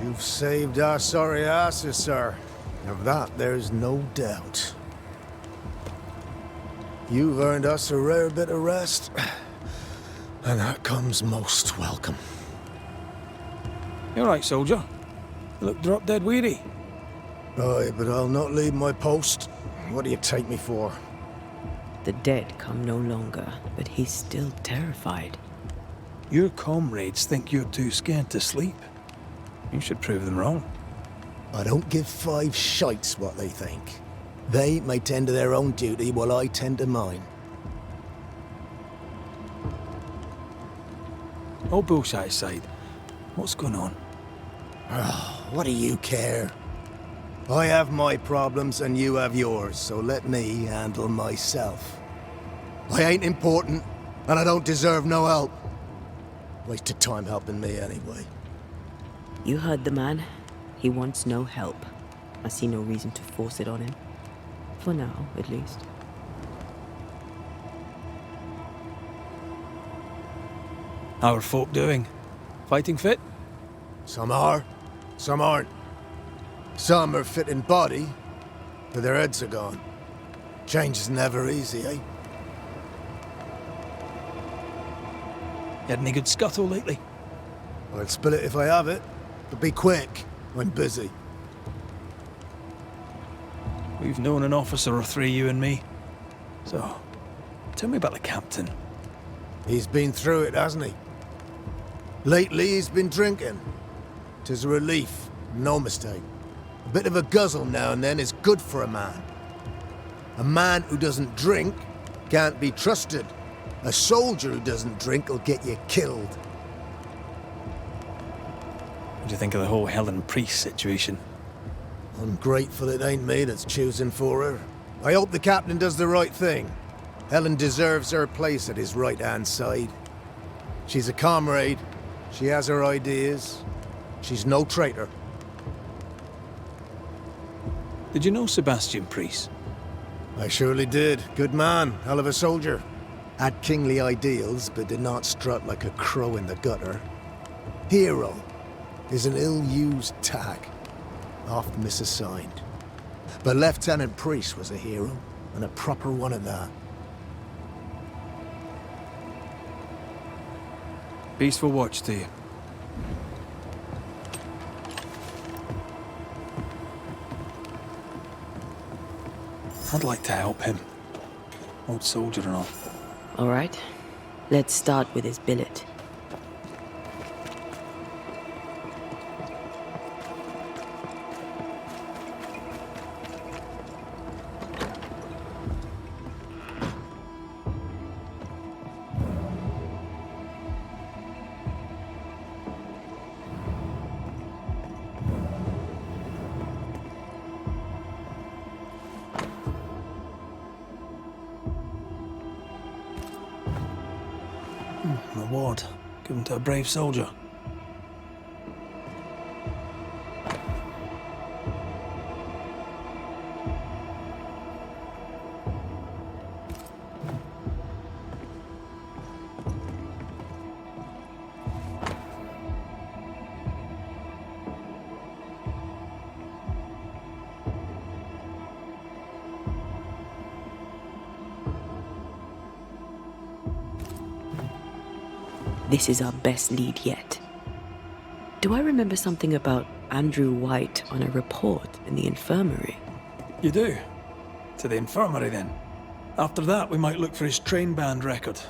You've saved our sorry asses, sir. Of that, there's no doubt. You've earned us a rare bit of rest, and that comes most welcome. You alright, soldier? You look drop dead weary. Aye, but I'll not leave my post. What do you take me for? The dead come no longer, but he's still terrified. Your comrades think you're too scared to sleep. You should prove them wrong. I don't give 5 shites what they think. They may tend to their own duty while I tend to mine. All bullshit aside, what's going on? What do you care? I have my problems and you have yours, so let me handle myself. I ain't important, and I don't deserve no help. Wasted time helping me anyway. You heard the man. He wants no help. I see no reason to force it on him. For now, at least. How are folk doing? Fighting fit? Some are, some aren't. Some are fit in body, but their heads are gone. Change is never easy, eh? You had any good scuttle lately? I'd spill it if I have it, but be quick. I'm busy. We've known an officer or 3, you and me. So, tell me about the captain. He's been through it, hasn't he? Lately, he's been drinking. 'Tis a relief, no mistake. A bit of a guzzle now and then is good for a man. A man who doesn't drink can't be trusted. A soldier who doesn't drink will get you killed. What do you think of the whole Helen Priest situation? I'm grateful it ain't me that's choosing for her. I hope the captain does the right thing. Helen deserves her place at his right-hand side. She's a comrade. She has her ideas. She's no traitor. Did you know Sebastian Priest? I surely did. Good man. Hell of a soldier. Had kingly ideals, but did not strut like a crow in the gutter. Hero is an ill-used tag, oft misassigned. But Lieutenant Priest was a hero, and a proper one at that. Peaceful watch to you. I'd like to help him. Old soldier and all. All right. Let's start with his billet. An award given to a brave soldier. This is our best lead yet. Do I remember something about Andrew White on a report in the infirmary? You do? To the infirmary, then. After that, we might look for his train band record.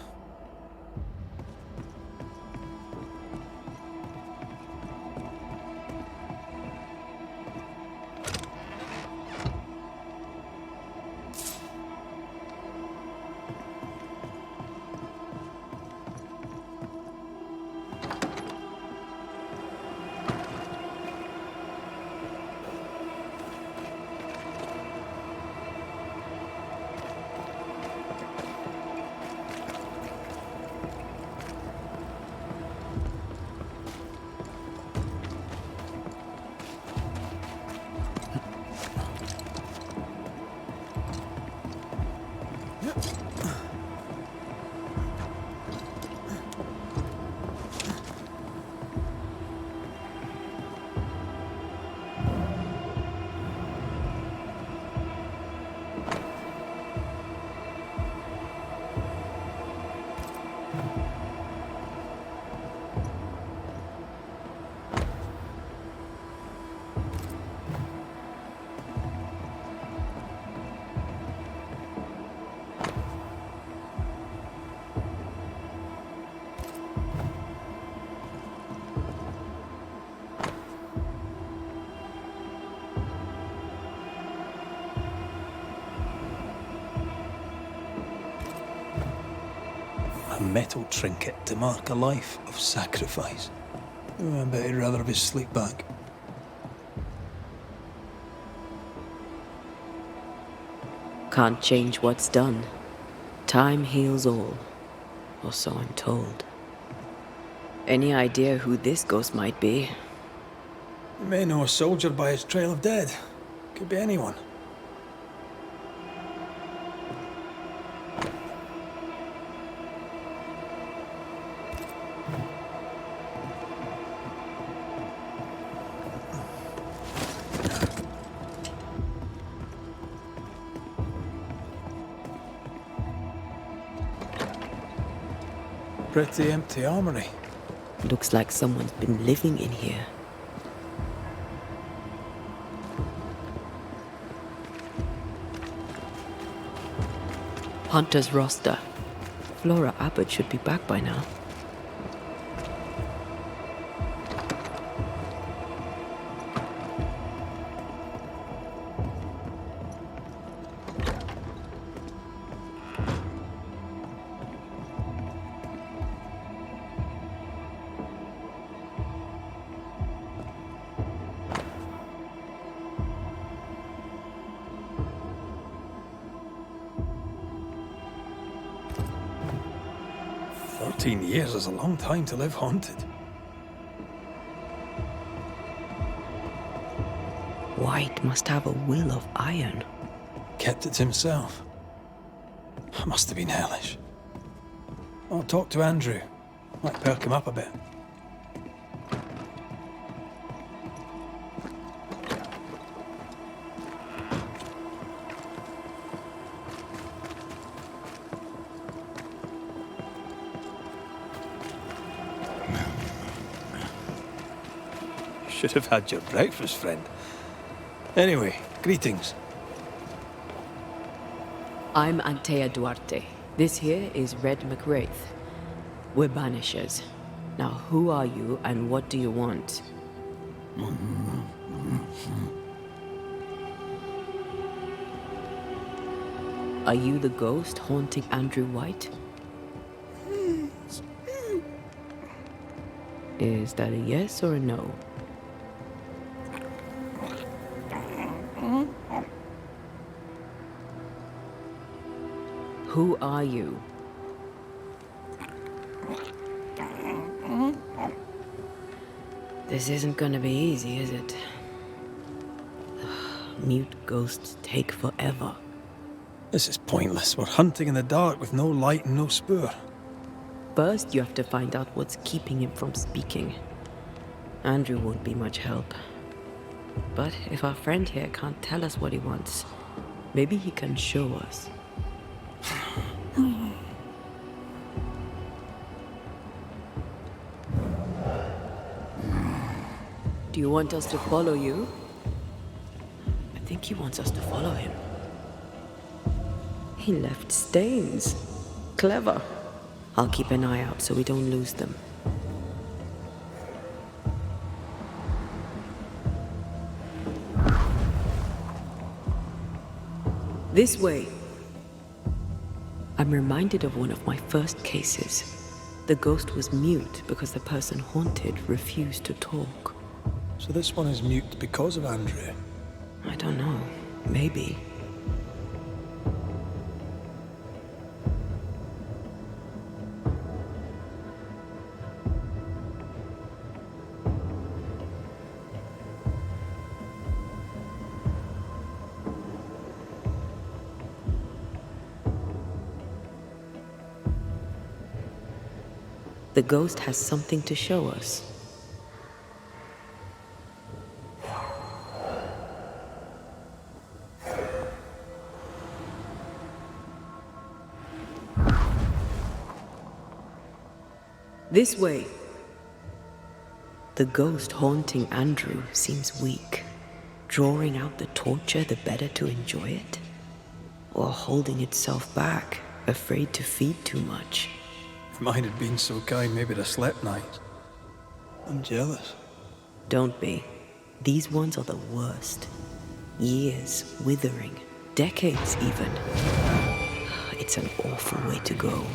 A metal trinket to mark a life of sacrifice. Oh, I bet he'd rather have his sleep back. Can't change what's done. Time heals all. Or so I'm told. Any idea who this ghost might be? You may know a soldier by his trail of dead. Could be anyone. Pretty empty armory. Looks like someone's been living in here. Hunter's roster. Flora Abbott should be back by now. Years is a long time to live haunted. White must have a will of iron. Kept it to himself. Must have been hellish. I'll talk to Andrew. Might perk him up a bit. Should have had your breakfast, friend. Anyway, greetings. I'm Antea Duarte. This here is Red McRaith. We're Banishers. Now, who are you and what do you want? Are you the ghost haunting Andrew White? Is that a yes or a no? Who are you? This isn't gonna be easy, is it? Mute ghosts take forever. This is pointless. We're hunting in the dark with no light and no spoor. First, you have to find out what's keeping him from speaking. Andrew won't be much help. But if our friend here can't tell us what he wants, maybe he can show us. Do you want us to follow you? I think he wants us to follow him. He left stains. Clever. I'll keep an eye out so we don't lose them. This way. I'm reminded of one of my first cases. The ghost was mute because the person haunted refused to talk. So this one is mute because of Andrew? I don't know. Maybe. The ghost has something to show us. This way. The ghost haunting Andrew seems weak. Drawing out the torture the better to enjoy it? Or holding itself back, afraid to feed too much? If mine had been so kind, maybe I'd have slept nights. I'm jealous. Don't be. These ones are the worst. Years withering. Decades even. It's an awful way to go.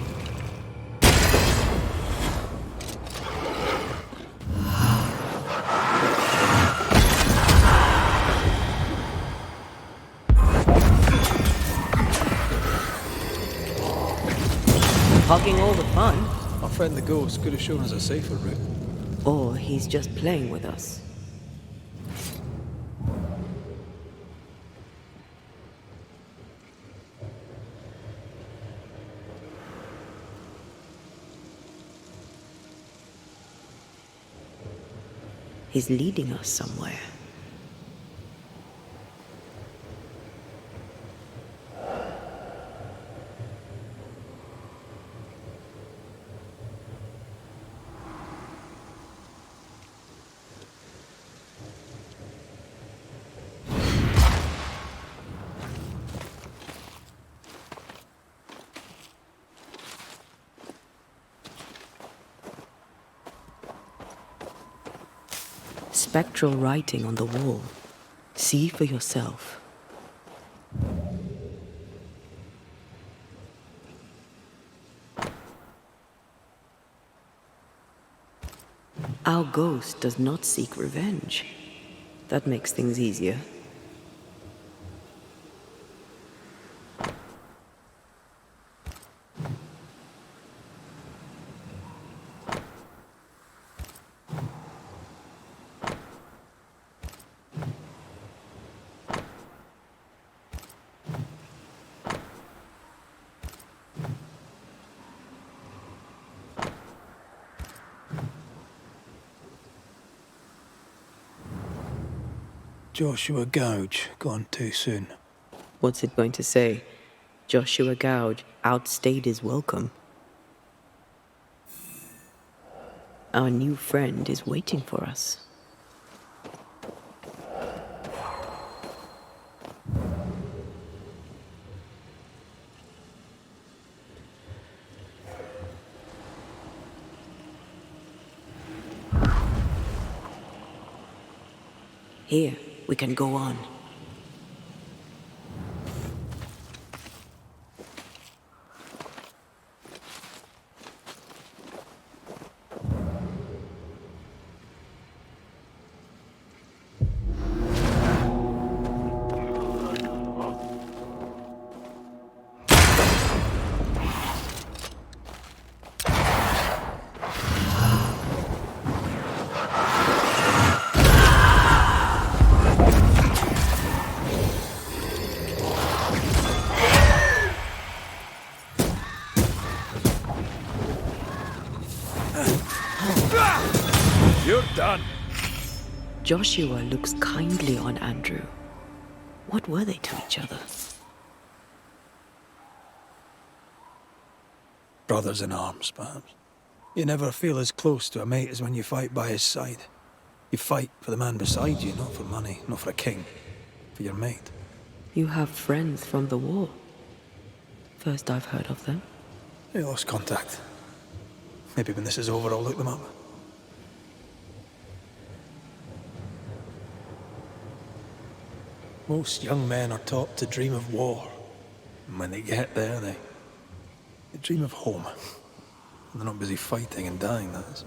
hogging all the fun. Our friend the ghost could have shown us a safer route. Or he's just playing with us. He's leading us somewhere. Spectral writing on the wall. See for yourself. Our ghost does not seek revenge. That makes things easier. Joshua Gouge, gone too soon. What's it going to say? Joshua Gouge outstayed his welcome. Our new friend is waiting for us. Here, we can go on. You're done. Joshua looks kindly on Andrew. What were they to each other? Brothers in arms, perhaps. You never feel as close to a mate as when you fight by his side. You fight for the man beside you, not for money, not for a king. For your mate. You have friends from the war. First I've heard of them. They lost contact. Maybe when this is over, I'll look them up. Most young men are taught to dream of war. And when they get there, they dream of home. They're not busy fighting and dying, that is.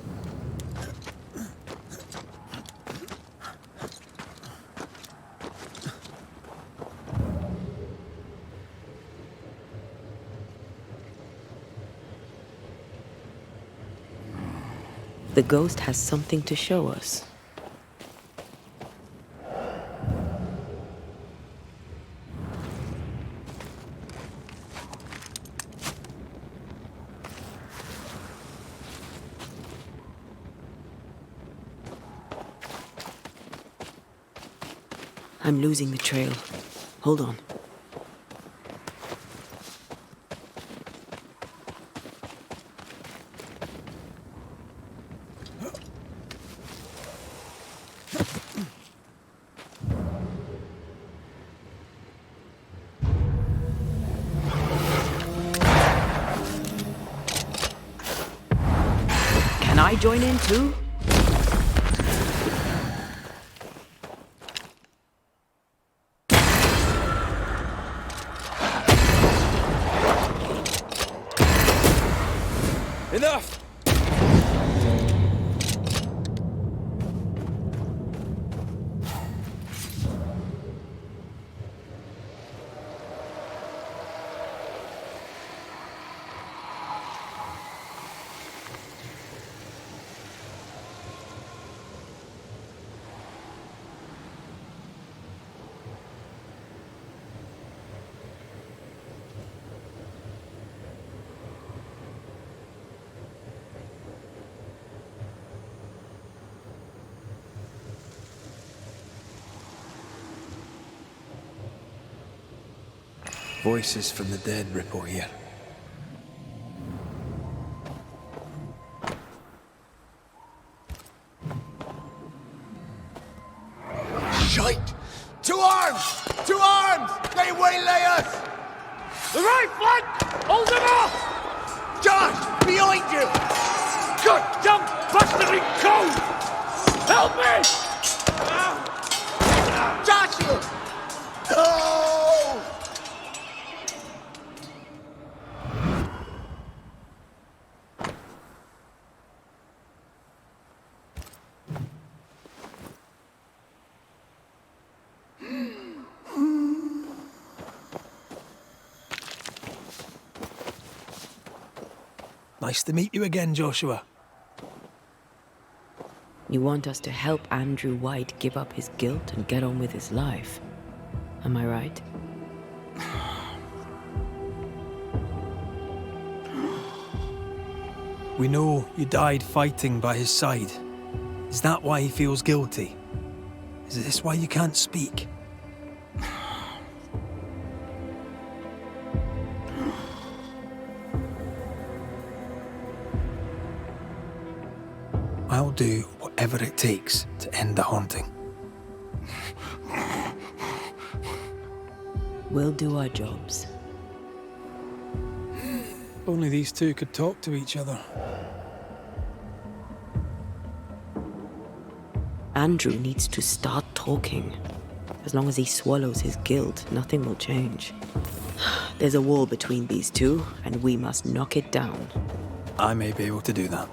The ghost has something to show us. I'm losing the trail. Hold on. Can I join in too? Enough! voices from the dead ripple here. Shite! To arms! To arms! They waylay us! The right flank! Hold them off! Josh! Behind you! Goddamn bastardly cold! Help me! Joshua! Oh! Nice to meet you again, Joshua. You want us to help Andrew White give up his guilt and get on with his life. Am I right? We know you died fighting by his side. Is that why he feels guilty? Is this why you can't speak? I'll do whatever it takes to end the haunting. We'll do our jobs. If only these two could talk to each other. Andrew needs to start talking. As long as he swallows his guilt, nothing will change. There's a wall between these two, and we must knock it down. I may be able to do that.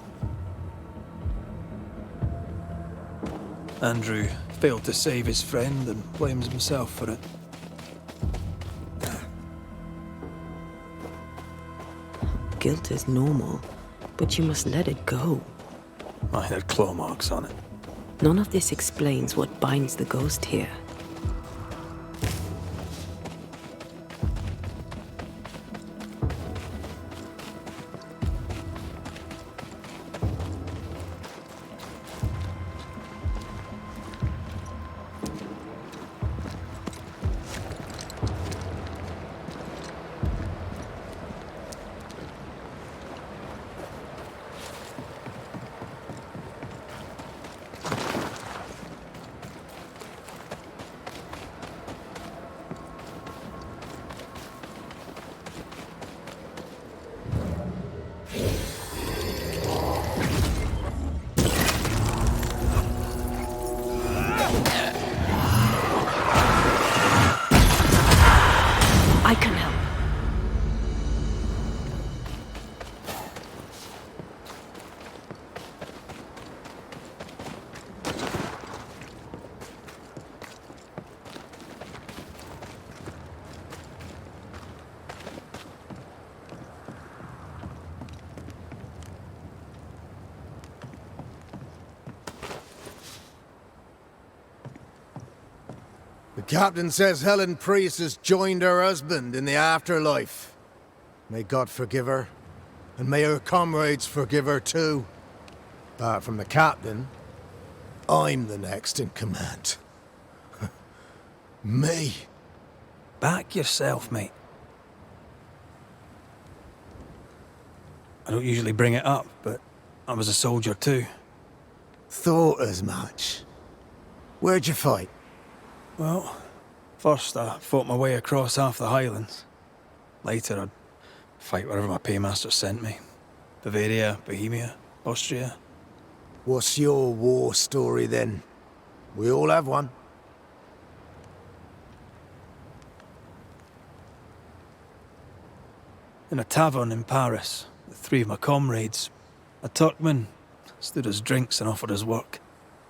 Andrew failed to save his friend and blames himself for it. Guilt is normal, but you must let it go. I had claw marks on it. None of this explains what binds the ghost here. I can help. The captain says Helen Priest has joined her husband in the afterlife. May God forgive her, and may her comrades forgive her too. Apart from the captain, I'm the next in command. Me. Back yourself, mate. I don't usually bring it up, but I was a soldier too. Thought as much. Where'd you fight? Well, first I fought my way across half the Highlands. Later I'd fight wherever my paymaster sent me. Bavaria, Bohemia, Austria. What's your war story then? We all have one. In a tavern in Paris, with three of my comrades, a Turkman stood us drinks and offered us work,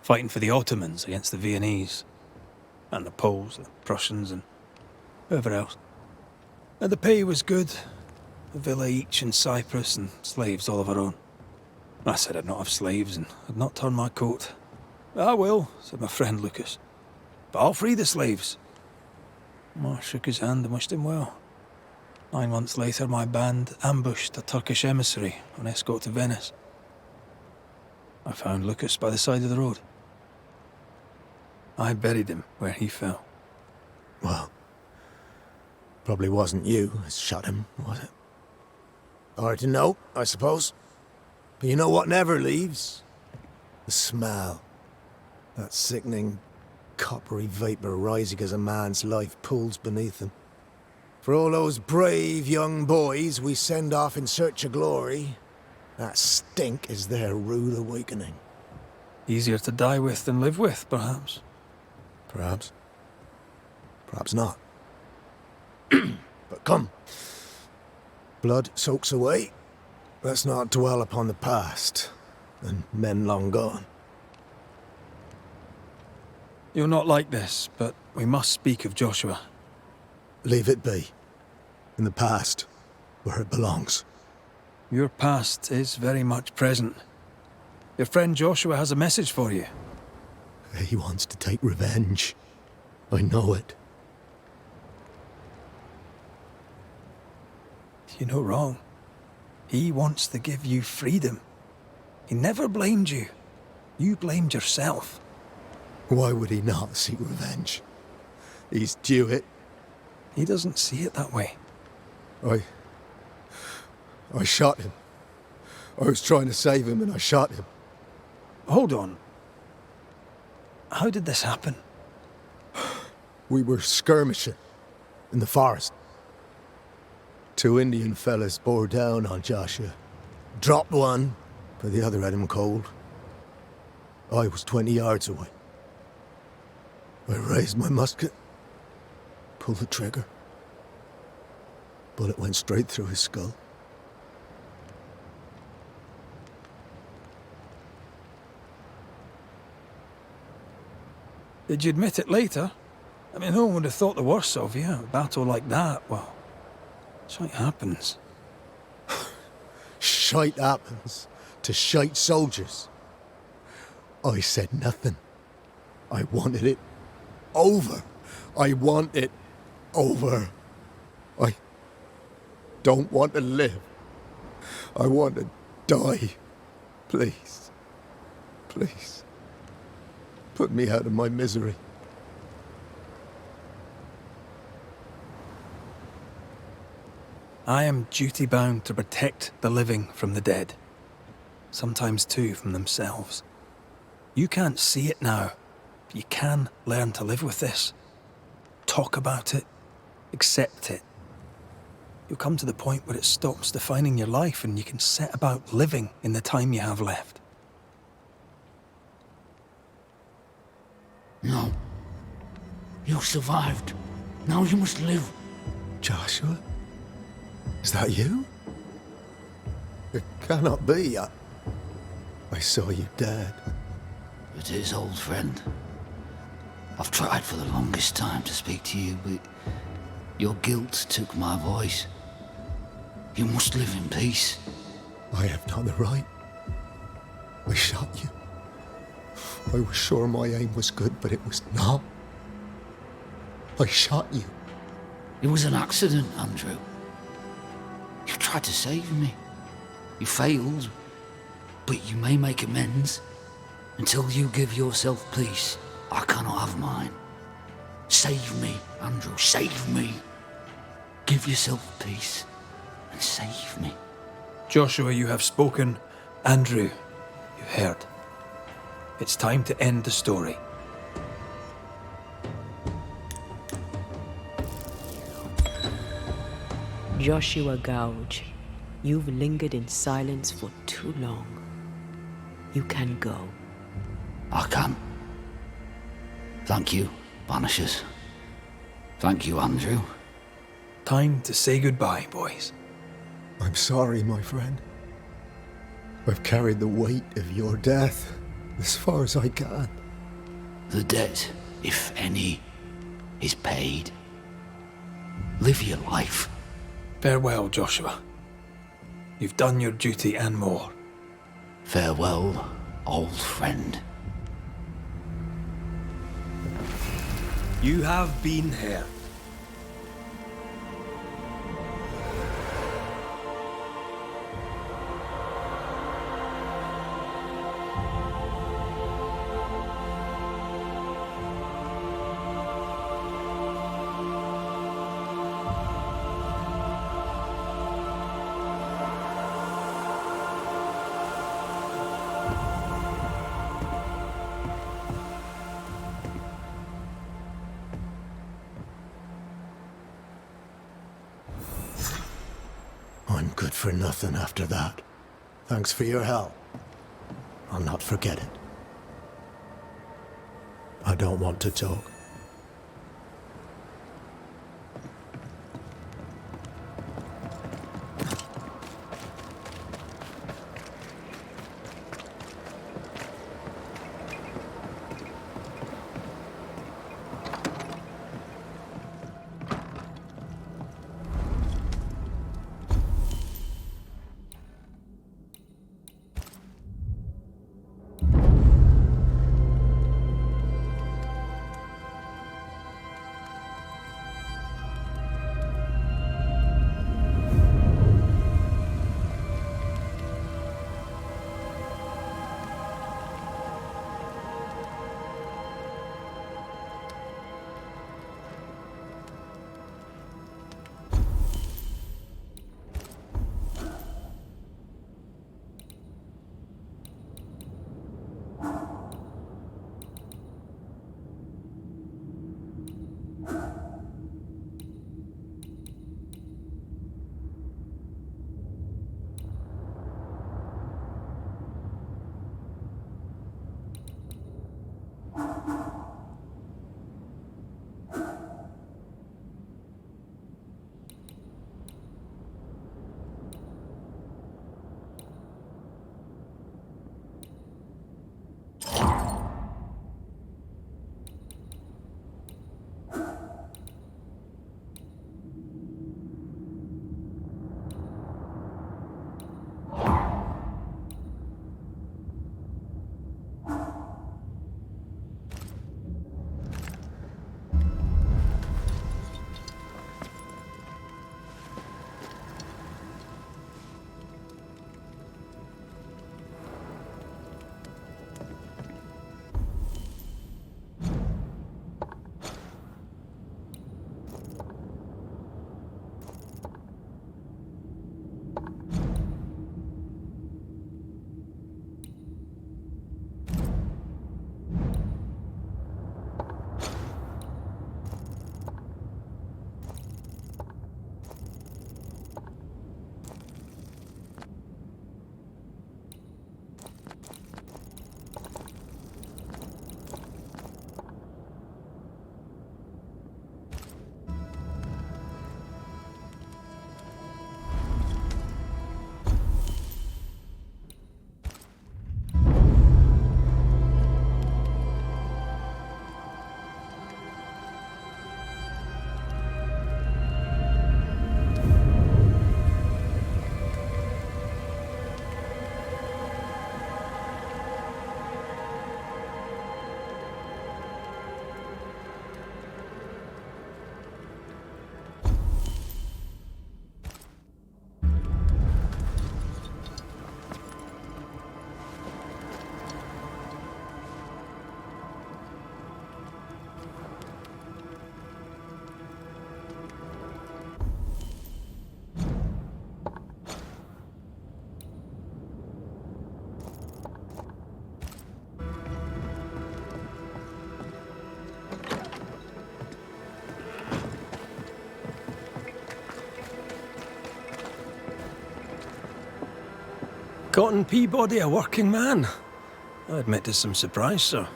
fighting for the Ottomans against the Viennese, and the Poles, the Prussians, and whoever else. And the pay was good. A villa each in Cyprus and slaves all of our own. I said I'd not have slaves and I'd not turn my coat. "I will," said my friend Lucas. "But I'll free the slaves." I shook his hand and wished him well. 9 months later, my band ambushed a Turkish emissary on escort to Venice. I found Lucas by the side of the road. I buried him where he fell. Well, Probably wasn't you who shot him, was it? Hard to know, I suppose. But you know what never leaves? The smell. That sickening, coppery vapour rising as a man's life pools beneath him. For all those brave young boys we send off in search of glory, that stink is their rude awakening. Easier to die with than live with, perhaps. Perhaps. Perhaps not. But come. Blood soaks away. Let's not dwell upon the past, and men long gone. You're not like this, but we must speak of Joshua. Leave it be. In the past, where it belongs. Your past is very much present. Your friend Joshua has a message for you. He wants to take revenge. I know it. You're no wrong. He wants to give you freedom. He never blamed you. You blamed yourself. Why would he not seek revenge? He's due it. He doesn't see it that way. I shot him. I was trying to save him and I shot him. Hold on. How did this happen? We were skirmishing in the forest. 2 Indian fellas bore down on Joshua. Dropped one, but the other had him cold. I was 20 yards away. I raised my musket, pulled the trigger. Bullet went straight through his skull. Did you admit it later? I mean, no one would have thought the worst of you. A battle like that, well, shite happens. Shite happens to shite soldiers. I said nothing. I wanted it over. I want it over. I don't want to live. I want to die. Please. Please. Put me out of my misery. I am duty-bound to protect the living from the dead. Sometimes, too, from themselves. You can't see it now, but you can learn to live with this. Talk about it. Accept it. You'll come to the point where it stops defining your life and you can set about living in the time you have left. No. You survived. Now you must live. Joshua? Is that you? It cannot be. I saw you dead. It is, old friend. I've tried for the longest time to speak to you, but your guilt took my voice. You must live in peace. I have not the right. I shot you. I was sure my aim was good, but it was not. I shot you. It was an accident, Andrew. You tried to save me. You failed, but you may make amends. Until you give yourself peace, I cannot have mine. Save me, Andrew, save me. Give yourself peace and save me. Joshua, you have spoken. Andrew, you heard. It's time to end the story. Joshua Gouge, you've lingered in silence for too long. You can go. I can. Thank you, Banishers. Thank you, Andrew. Time to say goodbye, boys. I'm sorry, my friend. I've carried the weight of your death as far as I can. The debt, if any, is paid. Live your life. Farewell, Joshua. You've done your duty and more. Farewell, old friend. You have been here. good for nothing after that. Thanks for your help. I'll not forget it. I don't want to talk. Cotton Peabody a working man? I admit to some surprise, sir.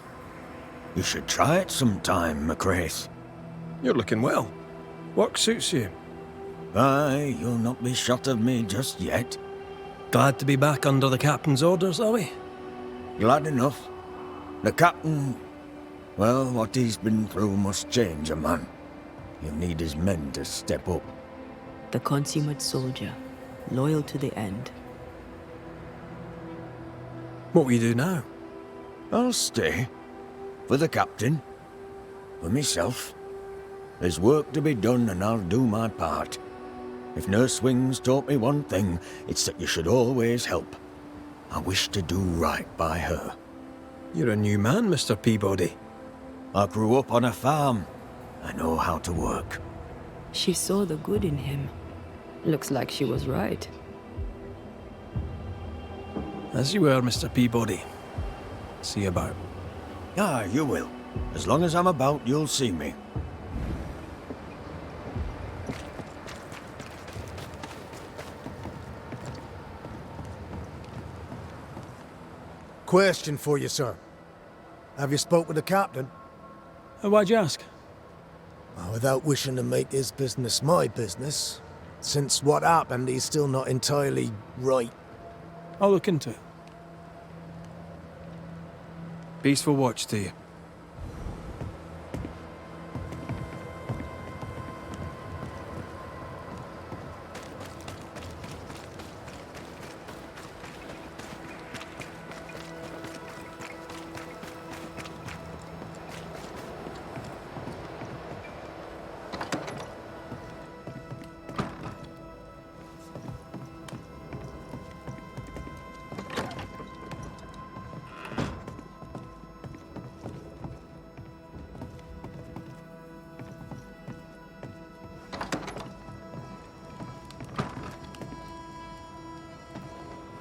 You should try it sometime, McRaith. You're looking well. Work suits you. Aye, you'll not be shot of me just yet. Glad to be back under the captain's orders, are we? Glad enough. The captain... Well, what he's been through must change a man. He'll need his men to step up. The consummate soldier, loyal to the end. What will you do now? I'll stay. For the captain. For myself. There's work to be done and I'll do my part. If Nurse Wings taught me one thing, it's that you should always help. I wish to do right by her. You're a new man, Mr. Peabody. I grew up on a farm. I know how to work. She saw the good in him. Looks like she was right. As you were, Mr. Peabody. See you about. Ah, you will. As long as I'm about, you'll see me. Question for you, sir. Have you spoke with the captain? Why'd you ask? Well, without wishing to make his business my business, since what happened, he's still not entirely right. I'll look into it. Peaceful watch to you.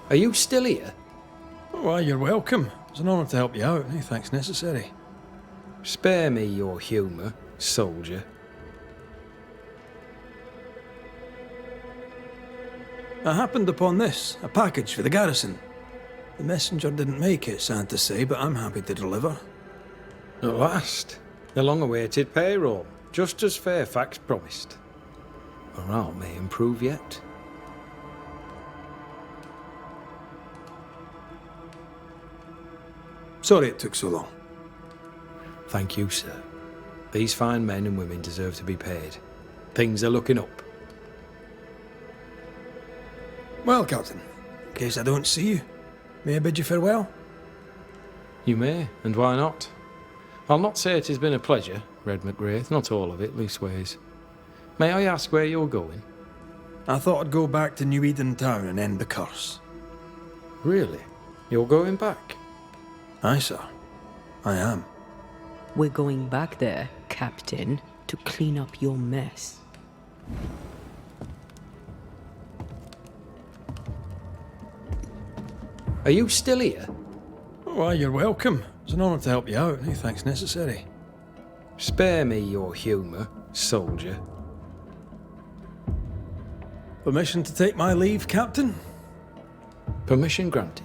Are you still here? Why, you're welcome. It's an honour to help you out. Any thanks necessary. Spare me your humour, soldier. I happened upon this, a package for the garrison. The messenger didn't make it, sad to say, but I'm happy to deliver. At last, the long-awaited payroll, just as Fairfax promised. Morale may improve yet. Sorry it took so long. Thank you, sir. These fine men and women deserve to be paid. Things are looking up. Well, Captain, in case I don't see you, may I bid you farewell? You may, and why not? I'll not say it has been a pleasure, Red McRaith, not all of it, leastways. May I ask where you're going? I thought I'd go back to New Eden Town and end the curse. Really? You're going back? Aye, sir. I am. We're going back there, Captain, to clean up your mess. Are you still here? Why, you're welcome. It's an honour to help you out. Any thanks necessary. Spare me your humour, soldier. Permission to take my leave, Captain? Permission granted.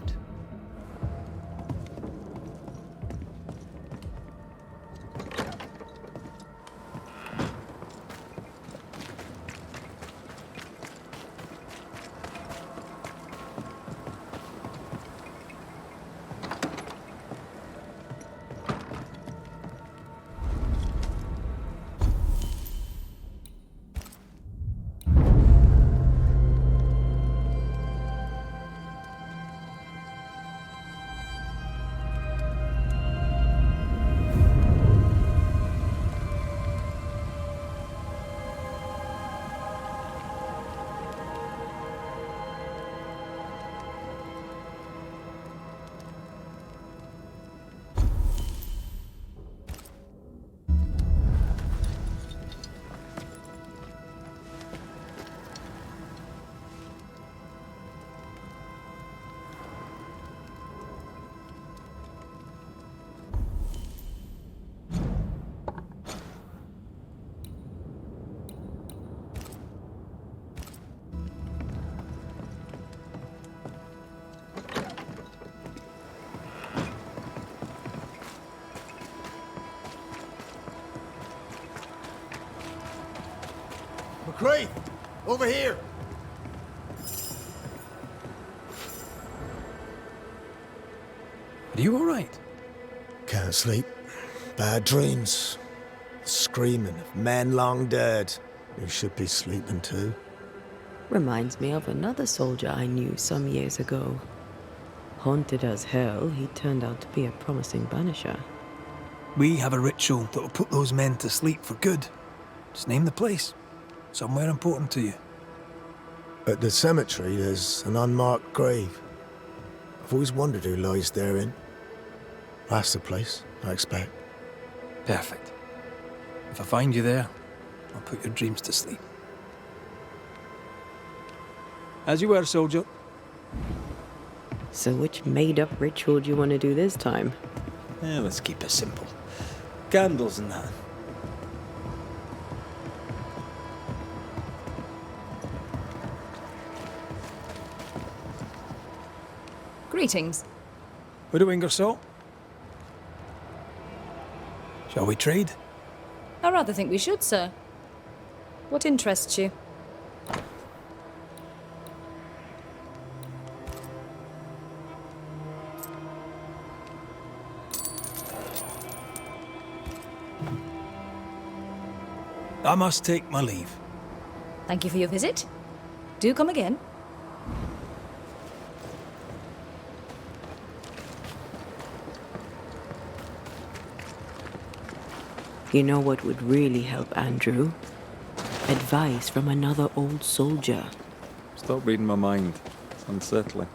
Raith, over here! Are you all right? Can't sleep. Bad dreams. Screaming of men long dead. You should be sleeping too. Reminds me of another soldier I knew some years ago. Haunted as hell, he turned out to be a promising banisher. We have a ritual that will put those men to sleep for good. Just name the place. Somewhere important to you. At the cemetery, there's an unmarked grave. I've always wondered who lies therein. That's the place, I expect. Perfect. If I find you there, I'll put your dreams to sleep. As you were, soldier. So which made-up ritual do you want to do this time? Let's keep it simple. Candles in that. Greetings. Widow Ingersoll? Shall we trade? I rather think we should, sir. What interests you? I must take my leave. Thank you for your visit. Do come again. You know what would really help Andrew? Advice from another old soldier. Stop reading my mind. It's unsettling.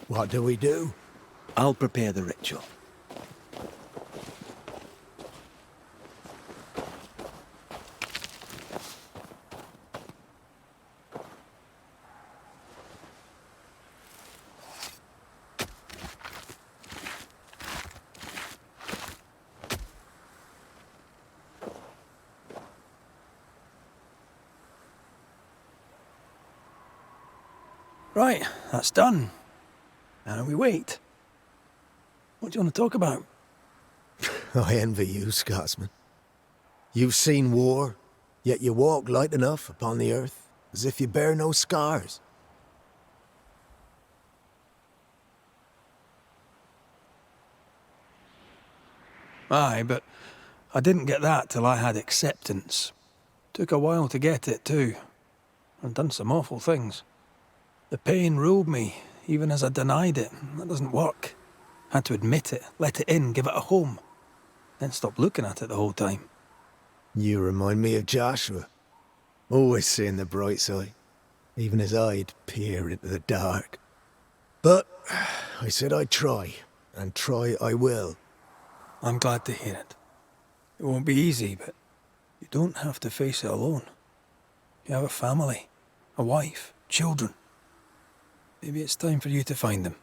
What do we do? I'll prepare the ritual. Right, that's done. Now we wait. What do you want to talk about? I envy you, Scotsman. You've seen war, yet you walk light enough upon the earth, as if you bear no scars. Aye, but I didn't get that till I had acceptance. Took a while to get it, too. I've done some awful things. The pain ruled me, even as I denied it. That doesn't work. Had to admit it, let it in, give it a home. Then stop looking at it the whole time. You remind me of Joshua. Always seeing the bright side, even as I'd peer into the dark. But I said I'd try, and try I will. I'm glad to hear it. It won't be easy, but you don't have to face it alone. You have a family, a wife, children. Maybe it's time for you to find them.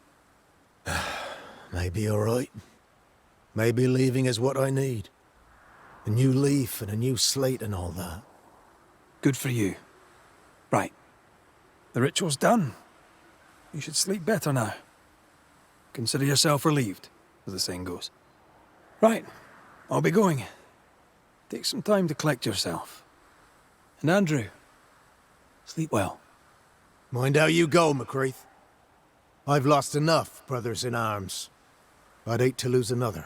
Maybe you're right. Maybe leaving is what I need. A new leaf and a new slate and all that. Good for you. Right. The ritual's done. You should sleep better now. Consider yourself relieved, as the saying goes. Right. I'll be going. Take some time to collect yourself. And Andrew, sleep well. Mind how you go, McCreath. I've lost enough brothers in arms. I'd hate to lose another.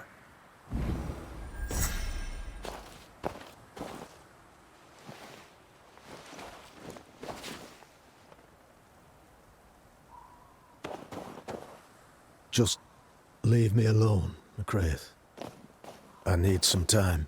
Just leave me alone, McCreath. I need some time.